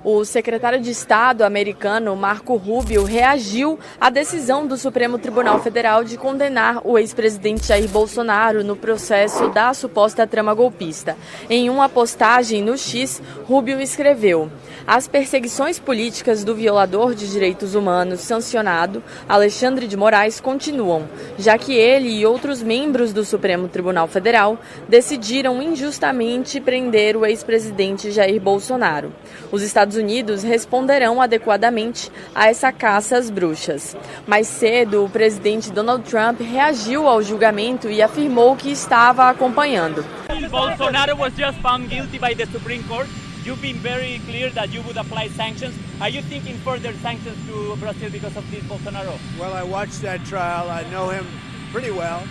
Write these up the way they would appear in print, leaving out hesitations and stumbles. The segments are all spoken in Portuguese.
O secretário de Estado americano Marco Rubio reagiu à decisão do Supremo Tribunal Federal de condenar o ex-presidente Jair Bolsonaro no processo da suposta trama golpista. Em uma postagem no X, Rubio escreveu: as perseguições políticas do violador de direitos humanos sancionado, Alexandre de Moraes, continuam, já que ele e outros membros do Supremo Tribunal Federal decidiram injustamente prender o ex-presidente Jair Bolsonaro. Os Estados Unidos responderão adequadamente a essa caça às bruxas. Mais cedo, o presidente Donald Trump reagiu ao julgamento e afirmou que estava acompanhando. Bolsonaro was just found guilty by the Supreme Court. You've been very clear that you would apply sanctions. Are you thinking further sanctions to Brazil because of this, Bolsonaro? Well, I watched that trial. I know him pretty well.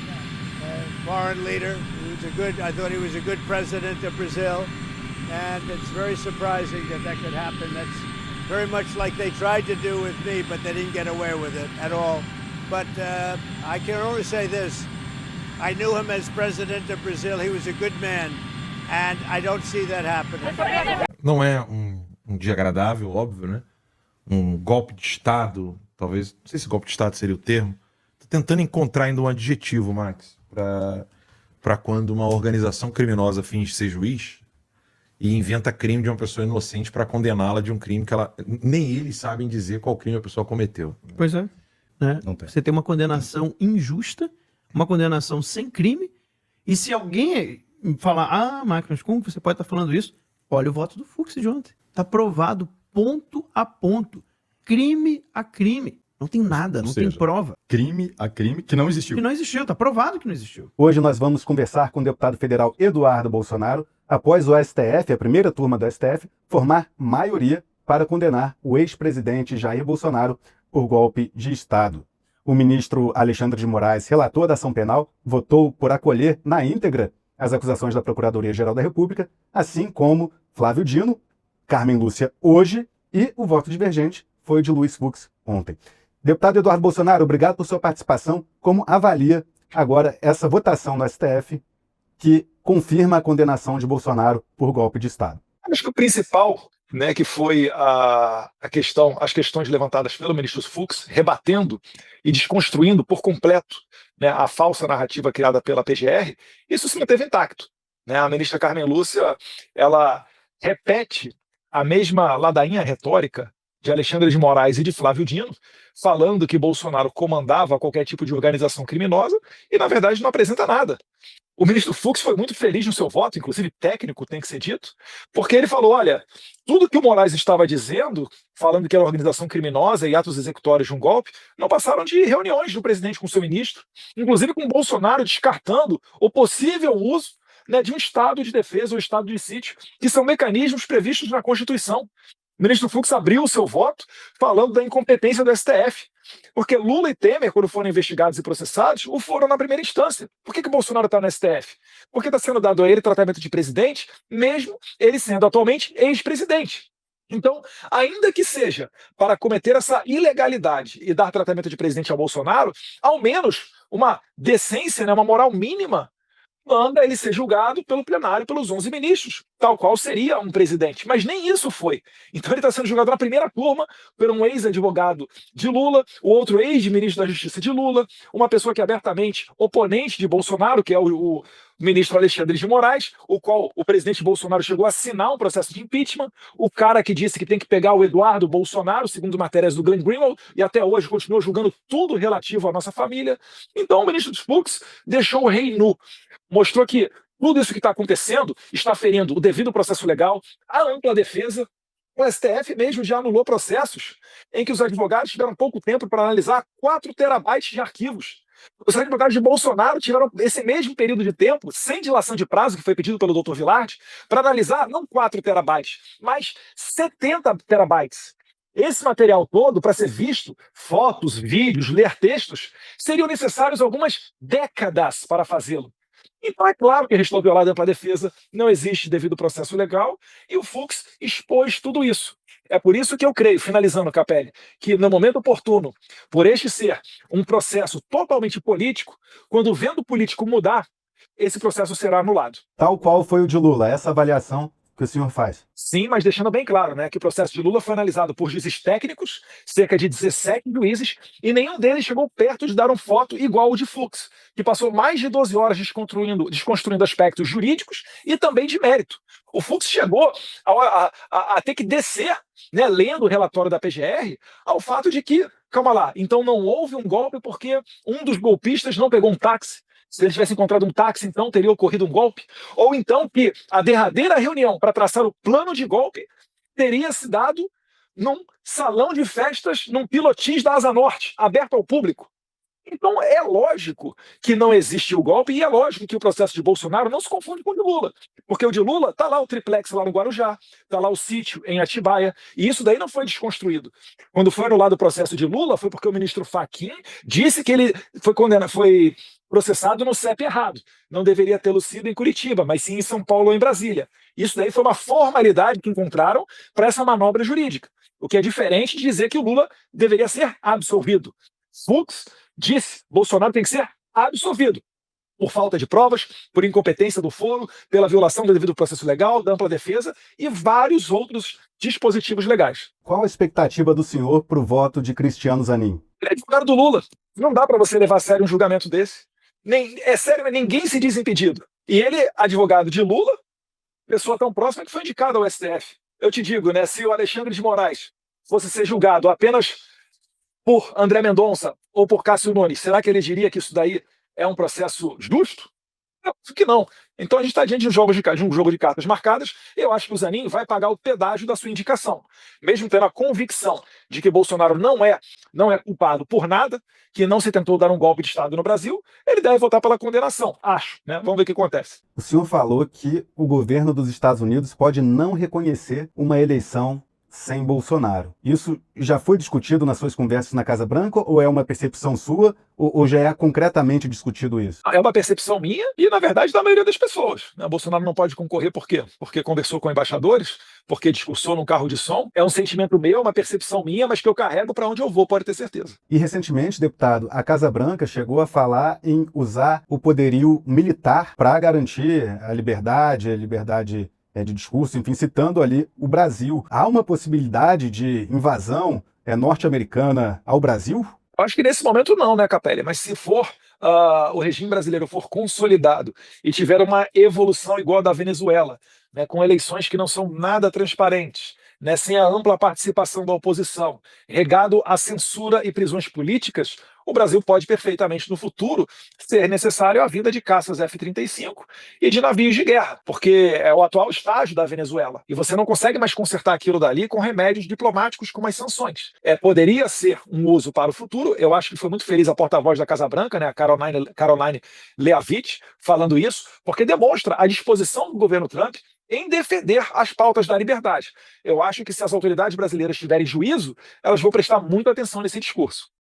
Foreign leader. I thought he was a good president of Brazil. And it's very surprising that could happen. That's very much like they tried to do with me, but they didn't get away with it at all. But I can only say this. I knew him as president of Brazil. He was a good man. And I don't see that happening. Não é um dia agradável, óbvio, né? Um golpe de Estado, talvez, não sei se golpe de Estado seria o termo. Tô tentando encontrar ainda um adjetivo, Max, para quando uma organização criminosa finge ser juiz e inventa crime de uma pessoa inocente para condená-la de um crime que nem eles sabem dizer qual crime a pessoa cometeu. Pois é. Né? Não tem. Você tem uma condenação injusta, uma condenação sem crime, e se alguém falar, Marcos, mas como você pode estar falando isso? Olha o voto do Fux de ontem. Está provado ponto a ponto, crime a crime. Não tem nada, não tem prova. Crime a crime que não existiu. Que não existiu, está provado que não existiu. Hoje nós vamos conversar com o deputado federal Eduardo Bolsonaro, após o STF, a primeira turma do STF, formar maioria para condenar o ex-presidente Jair Bolsonaro por golpe de Estado. O ministro Alexandre de Moraes, relator da ação penal, votou por acolher na íntegra as acusações da Procuradoria-Geral da República, assim como Flávio Dino, Carmen Lúcia hoje, e o voto divergente foi de Luiz Fux ontem. Deputado Eduardo Bolsonaro, obrigado por sua participação. Como avalia agora essa votação no STF que confirma a condenação de Bolsonaro por golpe de Estado? Acho que o principal, né, que foi as questões levantadas pelo ministro Fux, rebatendo e desconstruindo por completo, né, a falsa narrativa criada pela PGR, isso se manteve intacto. Né? A ministra Carmen Lúcia, ela repete a mesma ladainha retórica de Alexandre de Moraes e de Flávio Dino, falando que Bolsonaro comandava qualquer tipo de organização criminosa e, na verdade, não apresenta nada. O ministro Fux foi muito feliz no seu voto, inclusive técnico, tem que ser dito, porque ele falou, olha, tudo que o Moraes estava dizendo, falando que era organização criminosa e atos executórios de um golpe, não passaram de reuniões do presidente com o seu ministro, inclusive com o Bolsonaro descartando o possível uso, né, de um estado de defesa ou estado de sítio, que são mecanismos previstos na Constituição. O ministro Fux abriu o seu voto falando da incompetência do STF, porque Lula e Temer, quando foram investigados e processados, o foram na primeira instância. Por que Bolsonaro está no STF? Porque está sendo dado a ele tratamento de presidente, mesmo ele sendo atualmente ex-presidente. Então, ainda que seja para cometer essa ilegalidade e dar tratamento de presidente ao Bolsonaro, ao menos uma decência, né, uma moral mínima, manda ele ser julgado pelo plenário, pelos 11 ministros, tal qual seria um presidente. Mas nem isso foi. Então ele está sendo julgado na primeira turma por um ex-advogado de Lula, o outro ex-ministro da Justiça de Lula, uma pessoa que é abertamente oponente de Bolsonaro, que é o ministro Alexandre de Moraes, o qual o presidente Bolsonaro chegou a assinar um processo de impeachment, o cara que disse que tem que pegar o Eduardo Bolsonaro, segundo matérias do Glenn Greenwald, e até hoje continua julgando tudo relativo à nossa família. Então o ministro Fux deixou o rei nu. Mostrou que tudo isso que está acontecendo está ferindo o devido processo legal, a ampla defesa. O STF mesmo já anulou processos em que os advogados tiveram pouco tempo para analisar 4 terabytes de arquivos. Os advogados de Bolsonaro tiveram esse mesmo período de tempo, sem dilação de prazo, que foi pedido pelo Dr. Villard, para analisar não 4 terabytes, mas 70 terabytes. Esse material todo, para ser visto, fotos, vídeos, ler textos, seriam necessários algumas décadas para fazê-lo. Então é claro que restou violada a ampla defesa, não existe devido processo legal, e o Fux expôs tudo isso. É por isso que eu creio, finalizando, Capelli, que no momento oportuno, por este ser um processo totalmente político, quando vendo o político mudar, esse processo será anulado. Tal qual foi o de Lula, essa avaliação que o senhor faz. Sim, mas deixando bem claro, né, que o processo de Lula foi analisado por juízes técnicos, cerca de 17 juízes, e nenhum deles chegou perto de dar um voto igual ao de Fux, que passou mais de 12 horas desconstruindo aspectos jurídicos e também de mérito. O Fux chegou a ter que descer, né, lendo o relatório da PGR, ao fato de que, calma lá, então não houve um golpe porque um dos golpistas não pegou um táxi. Se ele tivesse encontrado um táxi, então teria ocorrido um golpe. Ou então que a derradeira reunião para traçar o plano de golpe teria se dado num salão de festas, num pilotis da Asa Norte, aberto ao público. Então é lógico que não existe o golpe e é lógico que o processo de Bolsonaro não se confunde com o de Lula. Porque o de Lula está lá o triplex lá no Guarujá, está lá o sítio em Atibaia, e isso daí não foi desconstruído. Quando foi anulado o processo de Lula, foi porque o ministro Fachin disse que ele foi processado no CEP errado. Não deveria tê-lo sido em Curitiba, mas sim em São Paulo ou em Brasília. Isso daí foi uma formalidade que encontraram para essa manobra jurídica. O que é diferente de dizer que o Lula deveria ser absolvido. Fux disse: Bolsonaro tem que ser absolvido por falta de provas, por incompetência do foro, pela violação do devido processo legal, da ampla defesa e vários outros dispositivos legais. Qual a expectativa do senhor para o voto de Cristiano Zanin? Ele é advogado do Lula. Não dá para você levar a sério um julgamento desse. É sério, mas ninguém se diz impedido. E ele, advogado de Lula, pessoa tão próxima que foi indicada ao STF. Eu te digo, né, se o Alexandre de Moraes fosse ser julgado apenas por André Mendonça ou por Cássio Nunes, será que ele diria que isso daí é um processo justo? Eu acho que não. Então a gente está diante de um jogo de cartas marcadas. Eu acho que o Zanin vai pagar o pedágio da sua indicação. Mesmo tendo a convicção de que Bolsonaro não é culpado por nada, que não se tentou dar um golpe de Estado no Brasil, ele deve votar pela condenação. Acho, né? Vamos ver o que acontece. O senhor falou que o governo dos Estados Unidos pode não reconhecer uma eleição sem Bolsonaro. Isso já foi discutido nas suas conversas na Casa Branca ou é uma percepção sua ou já é concretamente discutido isso? É uma percepção minha e, na verdade, da maioria das pessoas. Bolsonaro não pode concorrer por quê? Porque conversou com embaixadores, porque discursou num carro de som. É um sentimento meu, uma percepção minha, mas que eu carrego para onde eu vou, pode ter certeza. E recentemente, deputado, a Casa Branca chegou a falar em usar o poderio militar para garantir a liberdade de discurso, enfim, citando ali o Brasil. Há uma possibilidade de invasão norte-americana ao Brasil? Acho que nesse momento não, né, Capelli? Mas se for o regime brasileiro for consolidado e tiver uma evolução igual a da Venezuela, né, com eleições que não são nada transparentes, né, sem a ampla participação da oposição, regado a censura e prisões políticas, o Brasil pode perfeitamente no futuro ser necessário a vinda de caças F-35 e de navios de guerra, porque é o atual estágio da Venezuela. E você não consegue mais consertar aquilo dali com remédios diplomáticos como as sanções. Poderia ser um uso para o futuro. Eu acho que foi muito feliz a porta-voz da Casa Branca, né, a Caroline Leavitt, falando isso, porque demonstra a disposição do governo Trump em defender as pautas da liberdade. Eu acho que se as autoridades brasileiras tiverem juízo, elas vão prestar muita atenção nesse discurso.